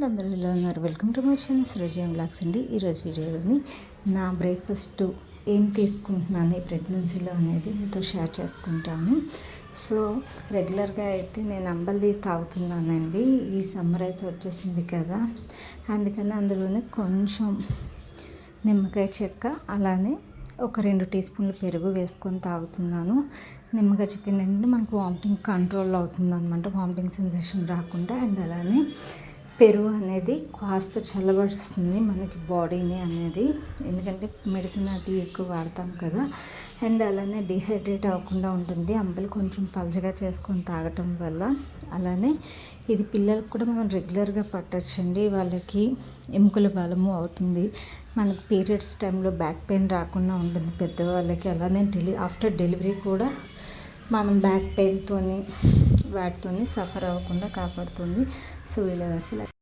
And అందరూ ఎలా ఉన్నారు? Welcome to my channel Srujayam blogs అండి. ఈరోజు వీడియోని నా బ్రేక్ఫాస్ట్ ఏం తీసుకుంటున్నాను ఈ ప్రెగ్నెన్సీలో అనేది మీతో షేర్ చేసుకుంటాను. సో రెగ్యులర్గా అయితే నేను అంబలి తాగుతున్నానండి. ఈ సమ్మర్ అయితే వచ్చేసింది కదా, అందుకని అందులోనే కొంచెం నిమ్మకాయ చెక్క, అలానే ఒక 2 టీ స్పూన్లు పెరుగు వేసుకొని తాగుతున్నాను. నిమ్మకాయ చెక్క ఏంటంటే మనకు వామిటింగ్ కంట్రోల్ అవుతుంది అనమాట, వామిటింగ్ సెన్సేషన్ రాకుండా. అండ్ అలానే పెరుగు అనేది కాస్త చల్లబరుస్తుంది మనకి బాడీని అనేది, ఎందుకంటే మెడిసిన్ అది ఎక్కువ వాడతాం కదా. అండ్ అలానే డిహైడ్రేట్ అవ్వకుండా ఉంటుంది అంబలి కొంచెం పలచగా చేసుకొని తాగటం వల్ల. అలానే ఇది పిల్లలకు కూడా మనం రెగ్యులర్గా పట్టొచ్చండి. వాళ్ళకి ఎముకల బలము అవుతుంది, మనకు పీరియడ్స్ టైంలో బ్యాక్ పెయిన్ రాకుండా ఉంటుంది పెద్దవాళ్ళకి. అలానే ఆఫ్టర్ డెలివరీ కూడా మనం బ్యాక్ పెయిన్తోని వాటితోని సఫర్ అవ్వకుండా కాపాడుతుంది. సో వీళ్ళు అసలు